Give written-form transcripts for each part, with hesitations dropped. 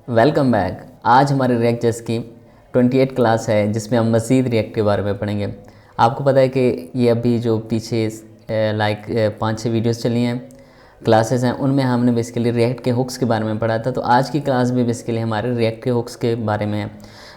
Welcome back. आज हमारे react जेस की 28 क्लास है जिसमें हम मज़ीद रिएक्ट के बारे में पढ़ेंगे। आपको पता है कि ये अभी जो पीछे 5-6 वीडियोस चली हैं, क्लासेस हैं, उनमें हमने बेसिकली रिएक्ट के हुक्स के बारे में पढ़ा था। तो आज की क्लास भी बेसिकली हमारे रिएक्ट के हुक्स के बारे में है।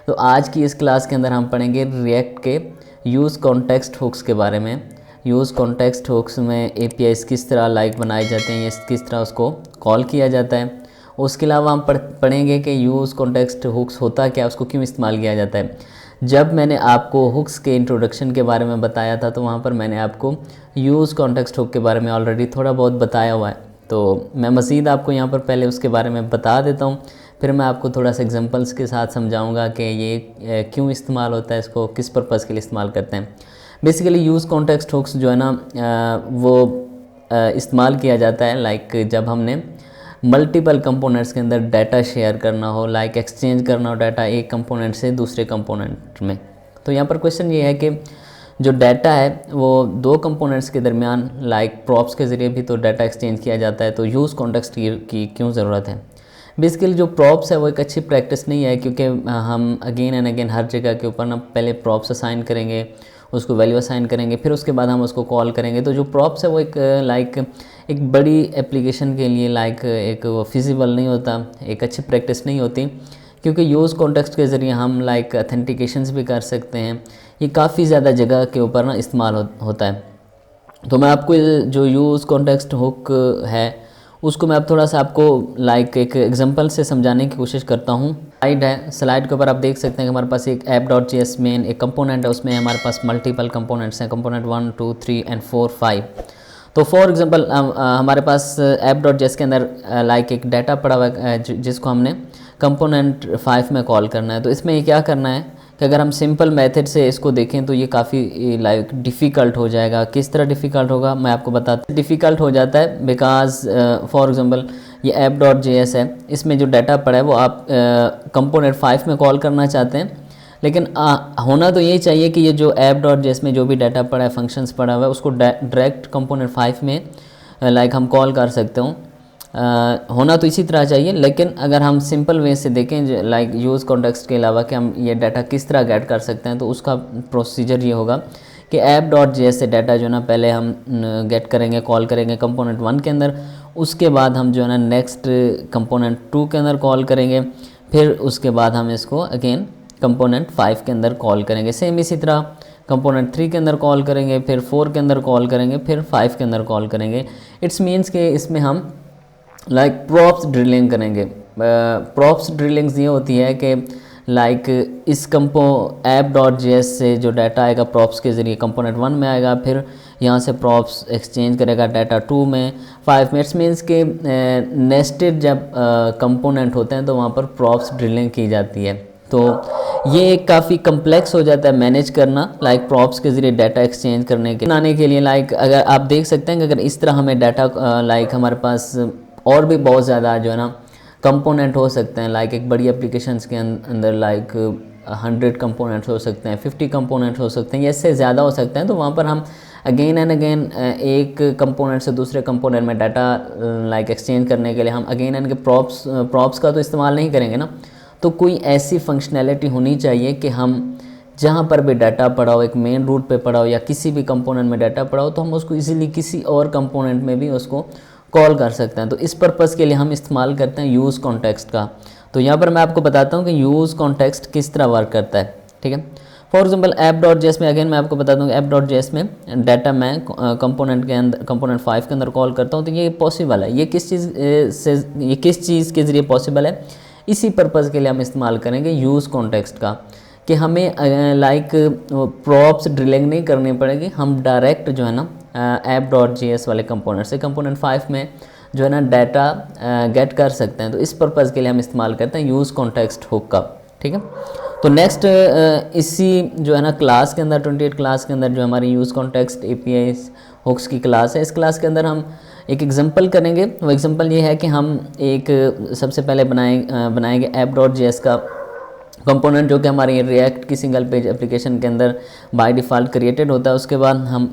तो आज की इस क्लास के अंदर हम पढ़ेंगे रिएक्ट के यूज़ कॉन्टेक्स्ट हुक्स के बारे में। यूज़ कॉन्टेक्स्ट हुक्स में APIs किस तरह बनाए जाते हैं, या किस तरह उसको कॉल किया जाता है। उसके अलावा हम पढ़ेंगे कि यूज़ कॉन्टेक्स्ट हुक्स होता क्या, उसको क्यों इस्तेमाल किया जाता है। जब मैंने आपको हुक्स के इंट्रोडक्शन के बारे में बताया था तो वहाँ पर मैंने आपको यूज़ कॉन्टेक्स्ट हुक के बारे में ऑलरेडी थोड़ा बहुत बताया हुआ है। तो मैं मज़ीद आपको यहाँ पर पहले उसके बारे में बता देता हूँ, फिर मैं आपको थोड़ा सा एग्जांपल्स के साथ समझाऊंगा कि ये क्यों इस्तेमाल होता है, इसको किस पर्पज़ के लिए इस्तेमाल करते हैं। बेसिकली यूज़ कॉन्टेक्स्ट हुक्स जो है ना वो इस्तेमाल किया जाता है जब हमने मल्टीपल कंपोनेंट्स के अंदर डाटा शेयर करना हो, एक्सचेंज करना हो डाटा एक कंपोनेंट से दूसरे कंपोनेंट में। तो यहाँ पर क्वेश्चन ये है कि जो डाटा है वो दो कंपोनेंट्स के दरमियान प्रॉप्स के ज़रिए भी तो डाटा एक्सचेंज किया जाता है। तो यूज़ कॉन्टेक्स्ट की क्यों ज़रूरत है। बेसिकली जो प्रॉप्स है वो एक अच्छी प्रैक्टिस नहीं है, क्योंकि हम अगेन एंड अगेन हर जगह के ऊपर ना पहले प्रॉप्स असाइन करेंगे, उसको वैल्यू असाइन करेंगे, फिर उसके बाद हम उसको कॉल करेंगे। तो जो प्रॉप्स है वो एक बड़ी एप्लीकेशन के लिए एक वो फिजिबल नहीं होता, एक अच्छी प्रैक्टिस नहीं होती, क्योंकि यूज़ कॉन्टेक्स्ट के ज़रिए हम ऑथेंटिकेशंस भी कर सकते हैं। ये काफ़ी ज़्यादा जगह के ऊपर ना इस्तेमाल होता है। तो मैं आपको जो यूज़ कॉन्टेक्स्ट हुक है उसको मैं अब थोड़ा सा आपको एक एग्जांपल से समझाने की कोशिश करता हूँ। स्लाइड है, स्लाइड के ऊपर आप देख सकते हैं कि हमारे पास एक app.js मेन एक कंपोनेंट है, उसमें हमारे पास मल्टीपल कंपोनेंट्स हैं, कंपोनेंट 1 2 3 एंड 4 5। तो फॉर एग्जांपल हमारे पास app.js के अंदर एक डाटा पड़ा हुआ है जिसको हमने कंपोनेंट 5 में कॉल करना है। तो इसमें ये क्या करना है कि अगर हम सिंपल मेथड से इसको देखें तो ये काफ़ी डिफ़िकल्ट हो जाएगा। किस तरह डिफ़िकल्ट होगा मैं आपको बताता हूँ। डिफ़िकल्ट हो जाता है बिकॉज फॉर एग्जांपल ये app.js है, इसमें जो डाटा पड़ा है वो आप कंपोनेंट 5 में कॉल करना चाहते हैं, लेकिन होना तो यही चाहिए कि ये जो app.js में जो भी डाटा पड़ा है, फंक्शंस पड़ा हुआ है, उसको डायरेक्ट कंपोनेंट 5 में हम कॉल कर सकते हो। होना तो इसी तरह चाहिए, लेकिन अगर हम सिंपल वे से देखें यूज़ कॉन्टेक्स्ट के अलावा कि हम ये डाटा किस तरह गेट कर सकते हैं, तो उसका प्रोसीजर ये होगा कि app.js से डाटा जो है ना पहले हम गेट करेंगे, कॉल करेंगे कंपोनेंट 1 के अंदर, उसके बाद हम जो है ना नेक्स्ट कंपोनेंट 2 के अंदर कॉल करेंगे, फिर उसके बाद हम इसको अगेन कंपोनेंट 5 के अंदर कॉल करेंगे। सेम इसी तरह कंपोनेंट 3 के अंदर कॉल करेंगे, फिर 4 के अंदर कॉल करेंगे, फिर 5 के अंदर कॉल करेंगे। इट्स मीन्स कि इसमें हम प्रॉप्स ड्रिलिंग करेंगे। प्रॉप्स ड्रिलिंग्स ये होती है कि इस app.js से जो डाटा आएगा प्रॉप्स के ज़रिए कंपोनेंट 1 में आएगा, फिर यहाँ से प्रॉप्स एक्सचेंज करेगा डाटा 2 में, 5 में। इट्स मीन्स के नेस्टेड जब कंपोनेंट होते हैं तो वहाँ पर प्रॉप्स ड्रिलिंग की जाती है। तो ये काफ़ी कम्प्लेक्स हो जाता है मैनेज करना, प्रॉप्स के ज़रिए डाटा एक्सचेंज करने के बनाने के लिए। अगर आप देख सकते हैं कि अगर इस तरह हमें डाटा हमारे पास और भी बहुत ज़्यादा जो है ना कंपोनेंट हो सकते हैं, एक बड़ी एप्लीकेशंस के अंदर 100 कंपोनेंट्स हो सकते हैं, 50 कंपोनेंट्स हो सकते हैं, या इससे ज़्यादा हो सकते हैं। तो वहाँ पर हम अगेन एंड अगेन एक कंपोनेंट से दूसरे कंपोनेंट में डाटा एक्सचेंज करने के लिए हम अगेन एंड प्रॉप्स का तो इस्तेमाल नहीं करेंगे ना। तो कोई ऐसी फंक्शनैलिटी होनी चाहिए कि हम जहाँ पर भी डाटा पड़ा हो, एक मेन रूट पे पड़ा हो या किसी भी कंपोनेंट में डाटा पड़ा हो, तो हम उसको इजीली किसी और कंपोनेंट में भी उसको कॉल कर सकते हैं। तो इस पर्पज़ के लिए हम इस्तेमाल करते हैं यूज़ कॉन्टेक्स्ट का। तो यहाँ पर मैं आपको बताता हूँ कि यूज़ कॉन्टेक्स्ट किस तरह वर्क करता है, ठीक है। फॉर एग्जांपल app.js में अगेन मैं आपको बता दूँ कि app.js में डाटा मैं कंपोनेंट के अंदर कंपोनेंट 5 के अंदर कॉल करता हूँ। तो ये पॉसिबल है, ये किस चीज़ के ज़रिए पॉसिबल है, इसी पर्पज़ के लिए हम इस्तेमाल करेंगे यूज़ कॉन्टेक्स्ट का, कि हमें प्रॉप्स ड्रिलिंग नहीं करनी पड़ेगी। हम डायरेक्ट जो है ना app.js वाले कंपोनेंट से कंपोनेंट 5 में जो है ना डाटा गेट कर सकते हैं। तो इस पर्पज़ के लिए हम इस्तेमाल करते हैं यूज़ कॉन्टेक्स्ट हुक का, ठीक है। तो नेक्स्ट इसी जो है ना क्लास के अंदर 28 क्लास के अंदर जो हमारी यूज़ कॉन्टेक्स्ट APIs हुक्स की क्लास है, इस क्लास के अंदर हम एक एग्जांपल करेंगे। वो एग्जांपल ये है कि हम एक सबसे पहले बनाएंगे app.js का कंपोनेंट, जो कि हमारे रिएक्ट की सिंगल पेज एप्लीकेशन के अंदर बाय डिफ़ॉल्ट क्रिएटेड होता है। उसके बाद हम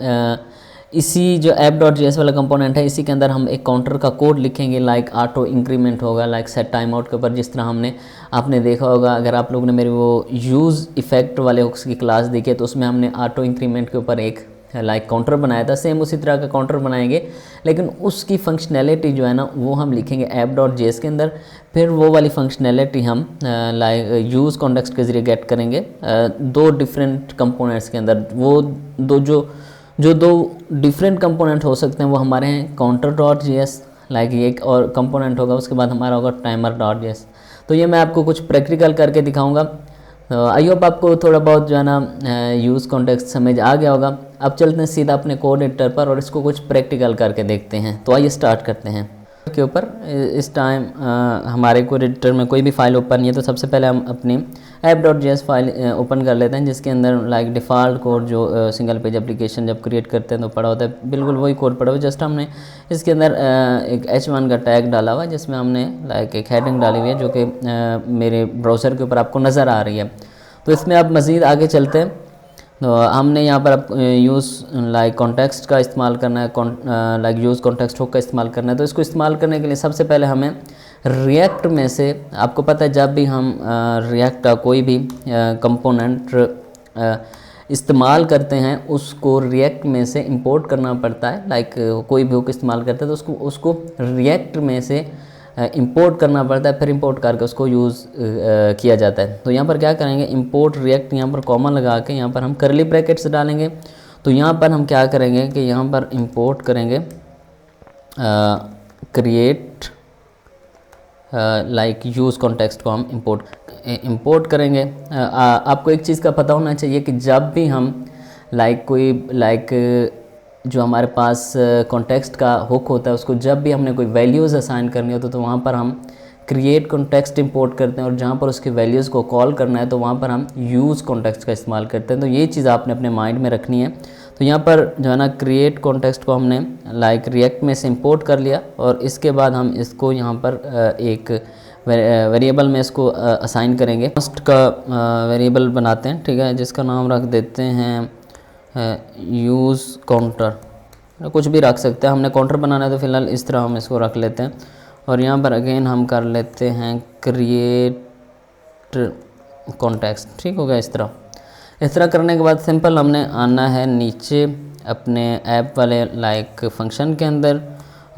इसी जो app.js वाला कंपोनेंट है, इसी के अंदर हम एक काउंटर का कोड लिखेंगे, लाइक ऑटो इंक्रीमेंट होगा, लाइक सेट टाइम आउट के ऊपर जिस तरह आपने देखा होगा। अगर आप लोगों ने मेरे वो यूज़ इफेक्ट वाले हुक्स की क्लास देखी है तो उसमें हमने ऑटो इंक्रीमेंट के ऊपर एक लाइक काउंटर बनाया था। सेम उसी तरह का काउंटर बनाएंगे, लेकिन उसकी फंक्शनैलिटी जो है ना वो हम लिखेंगे app.js के अंदर। फिर वो वाली फंक्शनैलिटी हम लाइक यूज़ कॉन्टेक्स्ट के ज़रिए गेट करेंगे दो डिफरेंट कंपोनेंट्स के अंदर। वो दो डिफरेंट कंपोनेंट हो सकते हैं वो हमारे हैं counter.js, लाइक ये एक और कंपोनेंट होगा, उसके बाद हमारा होगा timer.js। तो ये मैं आपको कुछ प्रैक्टिकल करके दिखाऊंगा। आई होप आपको थोड़ा बहुत जो है ना यूज़ कॉन्टेक्स्ट समझ आ गया होगा। अब चलते हैं सीधा अपने कोड एडिटर पर और इसको कुछ प्रैक्टिकल करके देखते हैं। तो आइए स्टार्ट करते हैं। के ऊपर इस टाइम हमारे कोड एडिटर में कोई भी फाइल ओपन नहीं है, तो सबसे पहले हम अपनी app.js फाइल ओपन कर लेते हैं, जिसके अंदर लाइक डिफ़ॉल्ट कोड जो सिंगल पेज एप्लीकेशन जब क्रिएट करते हैं तो पड़ा होता है, बिल्कुल वही कोड पड़ा हुआ है। जस्ट हमने इसके अंदर एक h1 का टैग डाला हुआ है, जिसमें हमने लाइक एक हेडिंग डाली हुई है जो कि मेरे ब्राउज़र के ऊपर आपको नज़र आ रही है। तो इसमें आप मज़ीद आगे चलते हैं। तो हमने यहाँ पर अब यूज़ लाइक कॉन्टेक्स्ट का इस्तेमाल करना है, लाइक यूज़ कॉन्टेक्स्ट हुक का इस्तेमाल करना है। तो इसको इस्तेमाल करने के लिए सबसे पहले हमें रिएक्ट में से, आपको पता है जब भी हम रिएक्ट का कोई भी कंपोनेंट इस्तेमाल करते हैं उसको रिएक्ट में से इंपोर्ट करना पड़ता है। लाइक कोई भी हुक इस्तेमाल करते हैं तो उसको रिएक्ट में से इंपोर्ट करना पड़ता है, फिर इंपोर्ट करके उसको यूज़ किया जाता है। तो यहाँ पर क्या करेंगे, इंपोर्ट रिएक्ट, यहाँ पर कॉमा लगा के यहाँ पर हम करली ब्रैकेट्स डालेंगे। तो यहाँ पर हम क्या करेंगे कि यहाँ पर इंपोर्ट करेंगे क्रिएट लाइक यूज़ कॉन्टेक्स्ट को हम इंपोर्ट करेंगे। आपको एक चीज़ का पता होना चाहिए कि जब भी हम जो हमारे पास कॉन्टेक्स्ट का हुक होता है उसको जब भी हमने कोई वैल्यूज़ असाइन करनी होती है तो वहाँ पर हम क्रिएट कॉन्टेक्स्ट इंपोर्ट करते हैं, और जहाँ पर उसकी वैल्यूज़ को कॉल करना है तो वहाँ पर हम यूज़ कॉन्टेक्स्ट का इस्तेमाल करते हैं। तो ये चीज़ आपने अपने माइंड में रखनी है। तो यहाँ पर जो है ना क्रिएट कॉन्टेक्स्ट को हमने लाइक रिएक्ट में से इंपोर्ट कर लिया, और इसके बाद हम इसको यहाँ पर एक वेरिएबल में इसको असाइन करेंगे। फर्स्ट का वेरिएबल बनाते हैं, ठीक है, जिसका नाम रख देते हैं यूज़ काउंटर, कुछ भी रख सकते हैं। हमने काउंटर बनाना है तो फिलहाल इस तरह हम इसको रख लेते हैं। और यहाँ पर अगेन हम कर लेते हैं क्रिएट कॉन्टेक्स्ट, ठीक हो गया। इस तरह करने के बाद सिंपल हमने आना है नीचे अपने ऐप वाले लाइक फंक्शन के अंदर,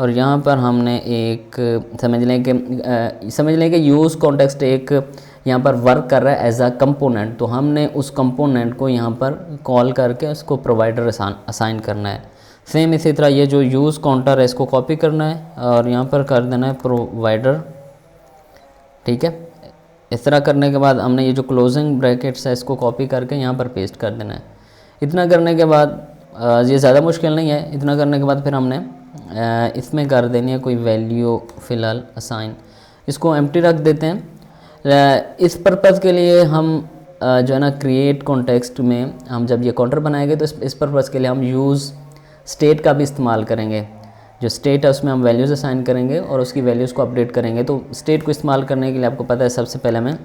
और यहाँ पर हमने एक समझ लें कि यूज़ कॉन्टेक्स्ट एक यहाँ पर वर्क कर रहा है एज अ कंपोनेंट। तो हमने उस कंपोनेंट को यहाँ पर कॉल करके उसको प्रोवाइडर असाइन करना है। सेम इसी तरह ये जो यूज़ काउंटर है इसको कॉपी करना है और यहाँ पर कर देना है प्रोवाइडर, ठीक है। इस तरह करने के बाद हमने ये जो क्लोजिंग ब्रैकेट्स है इसको कॉपी करके यहाँ पर पेस्ट कर देना है। इतना करने के बाद ये ज़्यादा मुश्किल नहीं है। इतना करने के बाद फिर हमने इसमें कर देनी है कोई वैल्यू फ़िलहाल असाइन, इसको एम्प्टी रख देते हैं। इस पर्पज़ के लिए हम जो है ना क्रिएट कॉन्टेक्स्ट में हम जब ये काउंटर बनाएंगे तो इस पर्पज़ के लिए हम यूज़ स्टेट का भी इस्तेमाल करेंगे। जो स्टेट है उसमें हम वैल्यूज़ असाइन करेंगे और उसकी वैल्यूज़ को अपडेट करेंगे। तो स्टेट को इस्तेमाल करने के लिए आपको पता है सबसे पहले हमें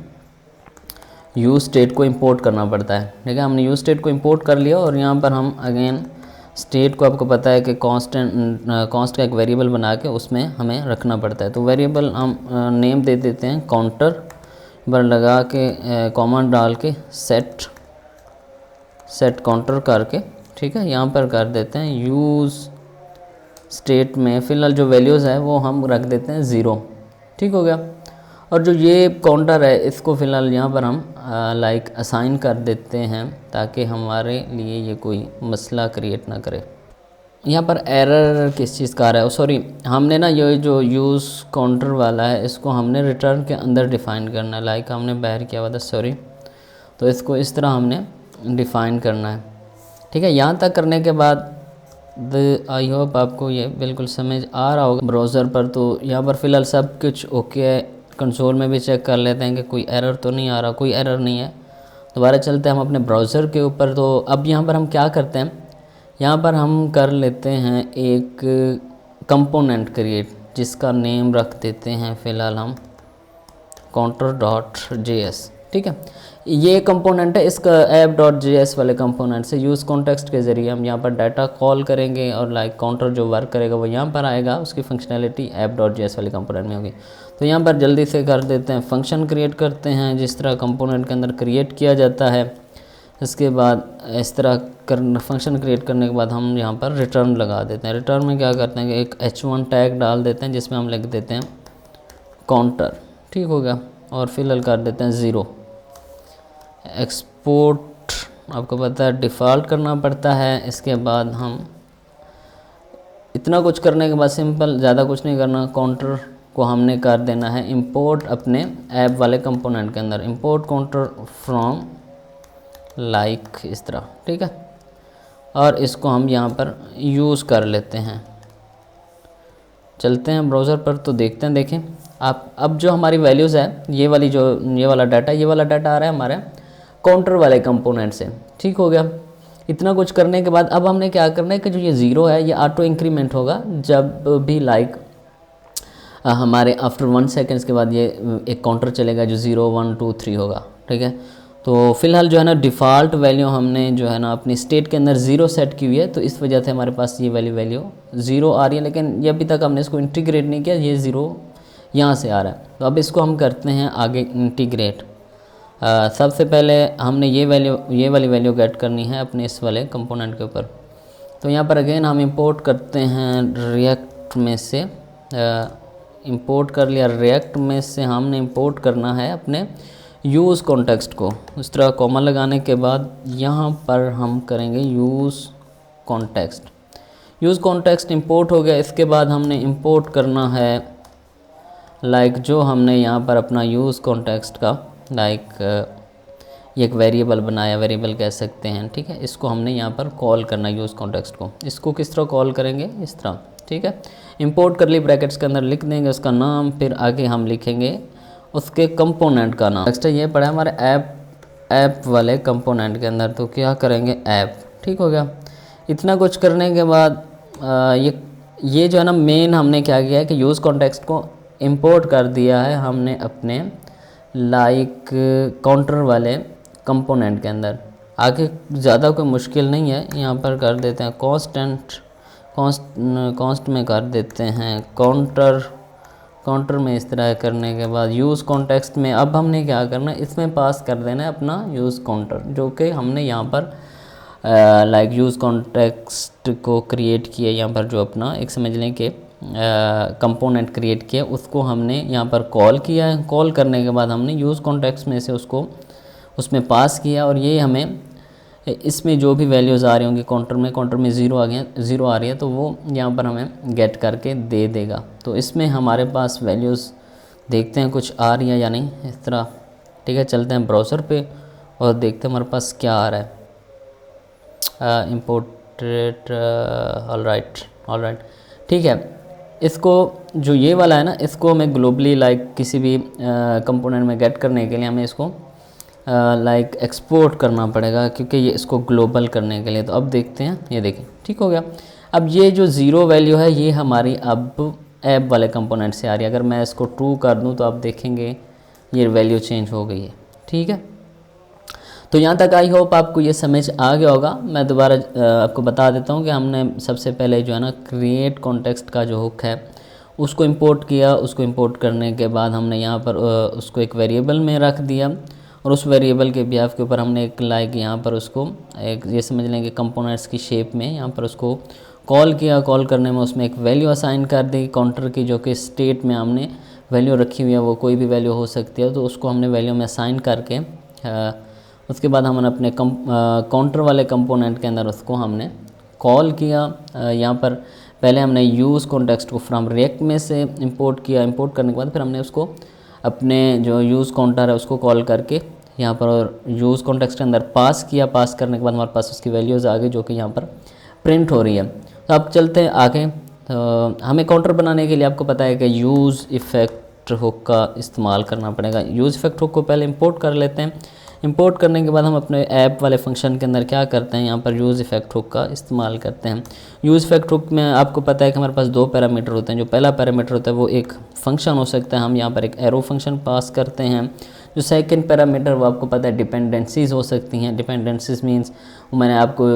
यूज़ स्टेट को इंपोर्ट करना पड़ता है, ठीक है। हमने यूज़ स्टेट को इंपोर्ट कर लिया और यहाँ पर हम अगेन स्टेट को, आपको पता है कि कॉन्स्ट का एक वेरिएबल बना के उसमें हमें रखना पड़ता है। तो वेरिएबल हम नेम दे देते हैं काउंटर पर लगा के कॉमा डाल के सेट काउंटर करके, ठीक है। यहाँ पर कर देते हैं यूज़ स्टेट में फ़िलहाल जो वैल्यूज़ है वो हम रख देते हैं 0, ठीक हो गया। और जो ये काउंटर है इसको फ़िलहाल यहाँ पर हम लाइक असाइन कर देते हैं ताकि हमारे लिए ये कोई मसला क्रिएट ना करे। यहाँ पर एरर किस चीज़ का आ रहा है, सॉरी, हमने ना ये जो यूज़ काउंटर वाला है इसको हमने रिटर्न के अंदर डिफ़ाइन करना है। लाइक हमने बाहर किया हुआ था, सॉरी, तो इसको इस तरह हमने डिफ़ाइन करना है, ठीक है। यहाँ तक करने के बाद आई होप आपको ये बिल्कुल समझ आ रहा होगा ब्राउज़र पर। तो यहाँ पर फ़िलहाल सब कुछ ओके है। कंसोल में भी चेक कर लेते हैं कि कोई एरर तो नहीं आ रहा। कोई एरर नहीं है। दोबारा चलते हैं हम अपने ब्राउज़र के ऊपर। तो अब यहाँ पर हम क्या करते हैं, यहाँ पर हम कर लेते हैं एक कंपोनेंट क्रिएट, जिसका नेम रख देते हैं फ़िलहाल हम counter.js, ठीक है। ये कंपोनेंट है इसका app.js वाले कंपोनेंट से यूज़ कॉन्टेक्स्ट के ज़रिए हम यहाँ पर डाटा कॉल करेंगे और लाइक काउंटर जो वर्क करेगा वो यहाँ पर आएगा, उसकी फंक्शनैलिटी app.js वाले कंपोनेंट में होगी। तो यहाँ पर जल्दी से कर देते हैं, फंक्शन क्रिएट करते हैं जिस तरह कंपोनेंट के अंदर क्रिएट किया जाता है। इसके बाद इस तरह फंक्शन क्रिएट करने के बाद हम यहाँ पर रिटर्न लगा देते हैं। रिटर्न में क्या करते हैं कि एक h1 टैग डाल देते हैं जिसमें हम लिख देते हैं काउंटर, ठीक हो गया, और फिलहाल कर देते हैं 0। एक्सपोर्ट आपको पता है डिफ़ॉल्ट करना पड़ता है। इसके बाद हम इतना कुछ करने के बाद सिंपल, ज़्यादा कुछ नहीं करना, काउंटर को हमने कर देना है इंपोर्ट अपने ऐप वाले कंपोनेंट के अंदर, इंपोर्ट काउंटर फ्रॉम लाइक इस तरह, ठीक है। और इसको हम यहाँ पर यूज़ कर लेते हैं। चलते हैं ब्राउज़र पर तो देखते हैं। देखें आप, अब जो हमारी वैल्यूज़ है ये वाला डाटा आ रहा है हमारे काउंटर वाले कंपोनेंट से, ठीक हो गया। इतना कुछ करने के बाद अब हमने क्या करना है कि जो ये 0 है ये ऑटो इंक्रीमेंट होगा जब भी लाइक हमारे आफ्टर 1 सेकेंड्स के बाद ये एक काउंटर चलेगा जो 0 1 2 3 होगा, ठीक है। तो फिलहाल जो है ना डिफ़ॉल्ट वैल्यू हमने जो है ना अपनी स्टेट के अंदर 0 सेट की हुई है, तो इस वजह से हमारे पास ये वैल्यू 0 आ रही है, लेकिन ये अभी तक हमने इसको इंटीग्रेट नहीं किया, ये 0 यहाँ से आ रहा है। तो अब इसको हम करते हैं आगे इंटीग्रेट। सबसे पहले हमने ये वाली वैल्यू गेट करनी है अपने इस वाले कंपोनेंट के ऊपर। तो यहाँ पर अगेन हम इंपोर्ट करते हैं रिएक्ट में से, इंपोर्ट कर लिया रिएक्ट में से, हमने इंपोर्ट करना है अपने यूज़ कॉन्टेक्स्ट को। इस तरह कॉमा लगाने के बाद यहाँ पर हम करेंगे use context. Use context import हो गया। इसके बाद हमने इंपोर्ट करना है लाइक जो हमने यहाँ पर अपना यूज़ कॉन्टेक्स्ट का लाइक ये एक वेरिएबल बनाया, वेरिएबल कह सकते हैं, ठीक है। इसको हमने यहाँ पर कॉल करना है यूज़ कॉन्टेक्स्ट को। इसको किस तरह कॉल करेंगे, इस तरह, ठीक है। इंपोर्ट कर ली ब्रैकेट्स के अंदर लिख देंगे उसका नाम, फिर आगे हम लिखेंगे उसके कंपोनेंट का नाम। नेक्स्ट ये पड़ा है हमारे ऐप वाले कंपोनेंट के अंदर, तो क्या करेंगे ऐप, ठीक हो गया। इतना कुछ करने के बाद ये जो है ना मेन हमने क्या किया है कि यूज़ कॉन्टेक्स्ट को इंपोर्ट कर दिया है हमने अपने लाइक काउंटर वाले कंपोनेंट के अंदर। आगे ज़्यादा कोई मुश्किल नहीं है, यहाँ पर कर देते हैं कॉन्स्ट में कर देते हैं काउंटर में। इस तरह करने के बाद यूज़ कॉन्टेक्स्ट में अब हमने क्या करना है, इसमें पास कर देना है अपना यूज़ काउंटर, जो कि हमने यहाँ पर लाइक यूज़ कॉन्टेक्स्ट को क्रिएट किया। यहाँ पर जो अपना एक समझ लें कि कंपोनेंट क्रिएट किया उसको हमने यहाँ पर कॉल किया है। कॉल करने के बाद हमने यूज़ कॉन्टेक्स्ट में से उसको उसमें पास किया, और ये हमें इसमें जो भी वैल्यूज़ आ रही होंगी काउंटर में 0 आ गया, 0 आ रही है, तो वो यहाँ पर हमें गेट करके दे देगा। तो इसमें हमारे पास वैल्यूज़ देखते हैं कुछ आ रही है या नहीं, इस तरह, ठीक है। चलते हैं ब्राउज़र पे और देखते हैं हमारे पास क्या आ रहा है। इंपोर्टेड ऑल राइट, ठीक है। इसको जो ये वाला है ना, इसको हमें ग्लोबली लाइक किसी भी कंपोनेंट में गेट करने के लिए हमें इसको लाइक एक्सपोर्ट करना पड़ेगा, क्योंकि ये इसको ग्लोबल करने के लिए। तो अब देखते हैं, ये देखें, ठीक हो गया। अब ये जो 0 वैल्यू है ये हमारी अब ऐप वाले कंपोनेंट से आ रही है। अगर मैं इसको ट्रू कर दूं तो आप देखेंगे ये वैल्यू चेंज हो गई है, ठीक है। तो यहाँ तक आई होप आपको ये समझ आ गया होगा। मैं दोबारा आपको बता देता हूँ कि हमने सबसे पहले जो है ना क्रिएट कॉन्टेक्स्ट का जो हुक है उसको इंपोर्ट किया। उसको इंपोर्ट करने के बाद हमने यहाँ पर उसको एक वेरिएबल में रख दिया, और उस वेरिएबल के बिहाफ के ऊपर हमने एक लाइक यहाँ पर उसको एक ये समझ लेंगे कंपोनेंट्स की शेप में यहाँ पर उसको कॉल किया। कॉल करने में उसमें एक वैल्यू असाइन कर दी काउंटर की, जो कि स्टेट में हमने वैल्यू रखी हुई है, वो कोई भी वैल्यू हो सकती है, तो उसको हमने वैल्यू में असाइन करके उसके बाद हमने अपने काउंटर वाले कंपोनेंट के अंदर उसको हमने कॉल किया। यहाँ पर पहले हमने यूज़ कॉन्टेक्स्ट को फ्रॉम रिएक्ट में से इंपोर्ट किया। इंपोर्ट करने के बाद फिर हमने उसको अपने जो यूज़ काउंटर है उसको कॉल करके यहाँ पर यूज़ कॉन्टेक्स्ट के अंदर पास किया। पास करने के बाद हमारे पास उसकी वैल्यूज़ आ गई जो कि यहाँ पर प्रिंट हो रही है। तो अब चलते हैं आगे। तो हमें काउंटर बनाने के लिए आपको पता है कि यूज़ इफ़ेक्ट हुक का इस्तेमाल करना पड़ेगा। यूज़ इफ़ेक्ट हुक को पहले इंपोर्ट कर लेते हैं। इंपोर्ट करने के बाद हम अपने ऐप वाले फंक्शन के अंदर क्या करते हैं, यहाँ पर यूज़ इफ़ेक्ट हुक का इस्तेमाल करते हैं। यूज़ इफ़ेक्ट हुक में आपको पता है कि हमारे पास 2 पैरामीटर होते हैं। जो पहला पैरामीटर होता है वो एक फंक्शन हो सकता है, हम यहाँ पर एक एरो फंक्शन पास करते हैं जो सेकंड पैरामीटर वो आपको पता है डिपेंडेंसीज़ हो सकती हैं। डिपेंडेंसीज मींस मैंने आपको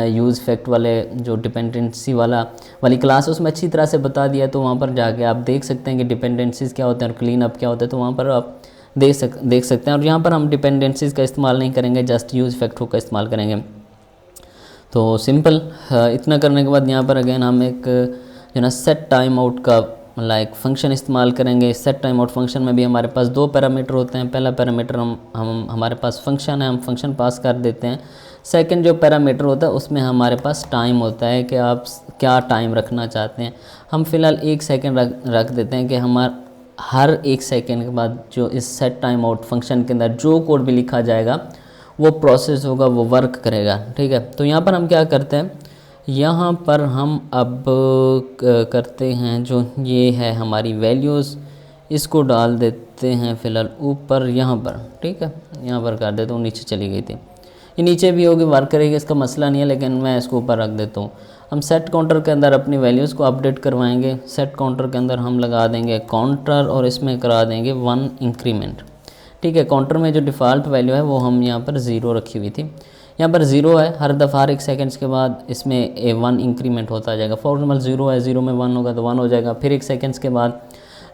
यूज़ फैक्ट वाले जो डिपेंडेंसी वाली क्लास है उसमें अच्छी तरह से बता दिया, तो वहाँ पर जाके आप देख सकते हैं कि डिपेंडेंसीज़ क्या होते हैं और क्लीन अप क्या होता है, तो वहाँ पर आप देख सकते हैं। और यहाँ पर हम डिपेंडेंसीज़ का इस्तेमाल नहीं करेंगे, जस्ट यूज़ फैक्टर का इस्तेमाल करेंगे। तो सिंपल इतना करने के बाद यहाँ पर अगेन हम एक जो ना सेट टाइम आउट का फंक्शन इस्तेमाल करेंगे। सेट टाइम आउट फंक्शन में भी हमारे पास दो पैरामीटर होते हैं। पहला पैरामीटर हम हमारे पास फंक्शन है, हम फंक्शन पास कर देते हैं। सेकंड जो पैरामीटर होता है उसमें हमारे पास टाइम होता है कि आप क्या टाइम रखना चाहते हैं। हम फिलहाल 1 सेकंड रख देते हैं कि हर 1 सेकंड के बाद जो इस सेट टाइम आउट फंक्शन के अंदर जो कोड भी लिखा जाएगा वो प्रोसेस होगा, वो वर्क करेगा, ठीक है। तो यहाँ पर हम क्या करते हैं, यहाँ पर हम अब करते हैं जो ये है हमारी वैल्यूज़, इसको डाल देते हैं फ़िलहाल ऊपर यहाँ पर, ठीक है। यहाँ पर कर देता हूँ, नीचे चली गई थी, ये नीचे भी होगी, वर्क करेगी, इसका मसला नहीं है, लेकिन मैं इसको ऊपर रख देता हूँ। हम सेट काउंटर के अंदर अपनी वैल्यूज़ को अपडेट करवाएंगे। सेट काउंटर के अंदर हम लगा देंगे काउंटर और इसमें करा देंगे 1 इंक्रीमेंट, ठीक है। काउंटर में जो डिफ़ॉल्ट वैल्यू है वो हम यहाँ पर 0 रखी हुई थी, यहाँ पर 0 है। हर दफ़ा हर 1 सेकंड्स के बाद इसमें 1 इंक्रीमेंट होता जाएगा। फॉर एग्जाम्पल 0 है, 0 में 1 होगा तो 1 हो जाएगा। फिर 1 सेकंड्स के बाद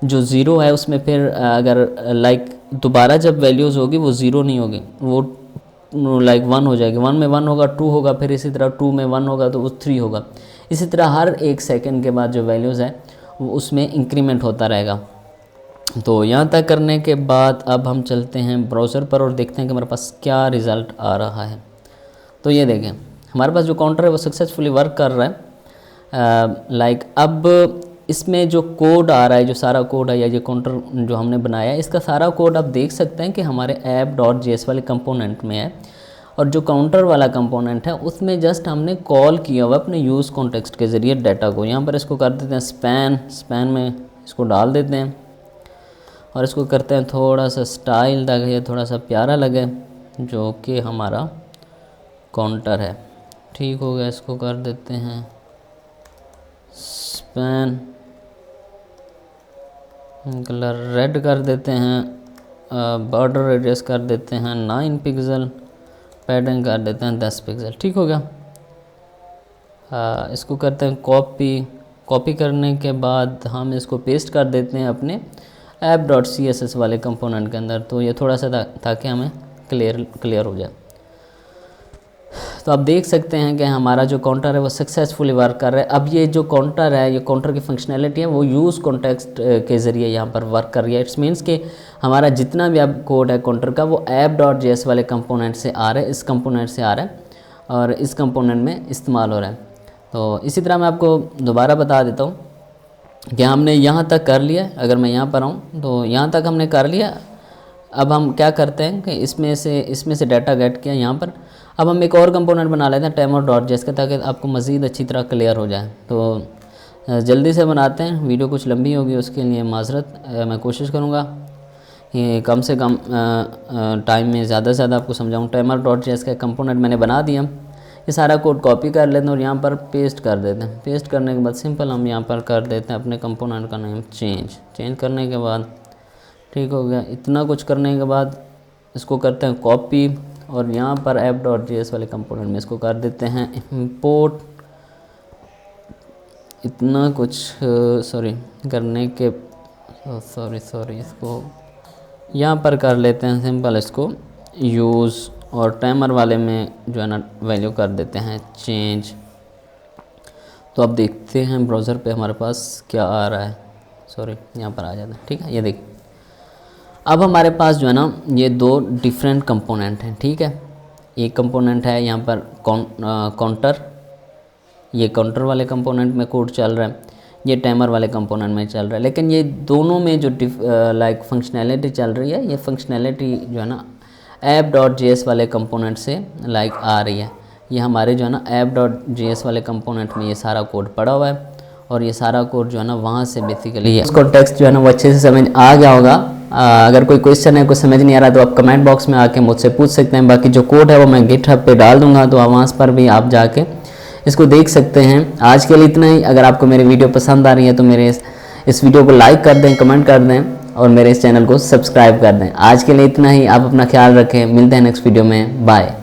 जो 0 है उसमें फिर अगर दोबारा जब वैल्यूज़ होगी वो 0 नहीं होगी, वो 1 हो जाएगी। 1 में 1 होगा, 2 होगा, फिर इसी तरह 2 में 1 होगा तो वो 3 होगा। इसी तरह हर 1 सेकंड के बाद जो वैल्यूज़ है वो उसमें इंक्रीमेंट होता रहेगा। तो यहाँ तक करने के बाद अब हम चलते हैं ब्राउज़र पर और देखते हैं कि हमारे पास क्या रिज़ल्ट आ रहा है। तो ये देखें, हमारे पास जो काउंटर है वो सक्सेसफुली वर्क कर रहा है। अब इसमें जो कोड आ रहा है, जो सारा कोड है या ये काउंटर जो हमने बनाया है, इसका सारा कोड आप देख सकते हैं कि हमारे app.js वाले कंपोनेंट में है। और जो काउंटर वाला कंपोनेंट है उसमें जस्ट हमने कॉल किया हुआ अपने यूज़ कॉन्टेक्स्ट के ज़रिए डाटा को। यहाँ पर इसको कर देते हैं स्पैन में इसको डाल देते हैं और इसको करते हैं थोड़ा सा स्टाइल ताकि ये थोड़ा सा प्यारा लगे, जो कि हमारा काउंटर है। ठीक हो गया, इसको कर देते हैं स्पैन, कलर रेड कर देते हैं, बॉर्डर रेडियस कर देते हैं 9 पिक्सल, पैटर्न कर देते हैं 10 पिक्सल। ठीक हो गया। इसको करते हैं कॉपी करने के बाद हम इसको पेस्ट कर देते हैं अपने app.css वाले कंपोनेंट के अंदर। तो ये थोड़ा सा ताकि हमें क्लियर हो जाए। तो आप देख सकते हैं कि हमारा जो काउंटर है वो सक्सेसफुली वर्क कर रहा है। अब ये जो काउंटर है, ये काउंटर की फंक्शनैलिटी है वो यूज़ कॉन्टेक्स्ट के ज़रिए यहाँ पर वर्क कर रही है। इट्स मीन्स कि हमारा जितना भी अब कोड है काउंटर का वो app.js वाले कंपोनेंट से आ रहा है, इस कंपोनेंट से आ रहा है और इस कंपोनेंट में इस्तेमाल हो रहा है। तो इसी तरह मैं आपको दोबारा बता देता हूँ कि हमने यहाँ तक कर लिया। अगर मैं यहाँ पर आऊँ तो यहाँ तक हमने कर लिया। अब हम क्या करते हैं कि इसमें से डाटा गेट किया यहाँ पर। अब हम एक और कंपोनेंट बना लेते हैं timer.js का, ताकि आपको मज़ीद अच्छी तरह क्लियर हो जाए। तो जल्दी से बनाते हैं, वीडियो कुछ लंबी होगी उसके लिए माज़रत। मैं कोशिश करूँगा कि कम से कम टाइम में ज़्यादा से ज़्यादा आपको समझाऊँ। timer.js का कंपोनेंट मैंने बना दिया। ये सारा कोड कॉपी कर लेते हैं और यहाँ पर पेस्ट कर देते हैं। पेस्ट करने के बाद सिंपल हम यहाँ पर कर देते हैं अपने कंपोनेंट का नेम चेंज करने के बाद ठीक हो गया। इतना कुछ करने के बाद इसको करते हैं कॉपी और यहाँ पर app.js वाले कंपोनेंट में इसको कर देते हैं इंपोर्ट। इतना कुछ करने के इसको यहाँ पर कर लेते हैं सिंपल इसको यूज़ और टाइमर वाले में जो है ना वैल्यू कर देते हैं चेंज। तो अब देखते हैं ब्राउज़र पे हमारे पास क्या आ रहा है। यहाँ पर आ जाता है। ठीक है, ये देख अब हमारे पास जो है ना ये दो डिफरेंट कंपोनेंट हैं। ठीक है, एक कंपोनेंट है यहाँ पर काउंटर, ये काउंटर वाले कंपोनेंट में कोड चल रहा है, ये टाइमर वाले कंपोनेंट में चल रहा है। लेकिन ये दोनों में जो फंक्शनैलिटी चल रही है, ये फंक्शनैलिटी जो है ना app.js वाले कंपोनेंट से आ रही है। ये हमारे जो है ना app.js वाले कंपोनेंट में ये सारा कोड पड़ा हुआ है और ये सारा कोड जो है ना वहाँ से बेसिकली है। उसको टेक्स्ट जो है ना वो अच्छे से समझ आ गया होगा। अगर कोई क्वेश्चन है, कुछ समझ नहीं आ रहा तो आप कमेंट बॉक्स में आके मुझसे पूछ सकते हैं। बाकी जो कोड है वो मैं गिटहब पे डाल दूंगा, तो वहाँ पर भी आप जाके इसको देख सकते हैं। आज के लिए इतना ही। अगर आपको मेरी वीडियो पसंद आ रही है तो मेरे इस वीडियो को लाइक कर दें, कमेंट कर दें और मेरे इस चैनल को सब्सक्राइब कर दें। आज के लिए इतना ही। आप अपना ख्याल रखें, मिलते हैं नेक्स्ट वीडियो में। बाय।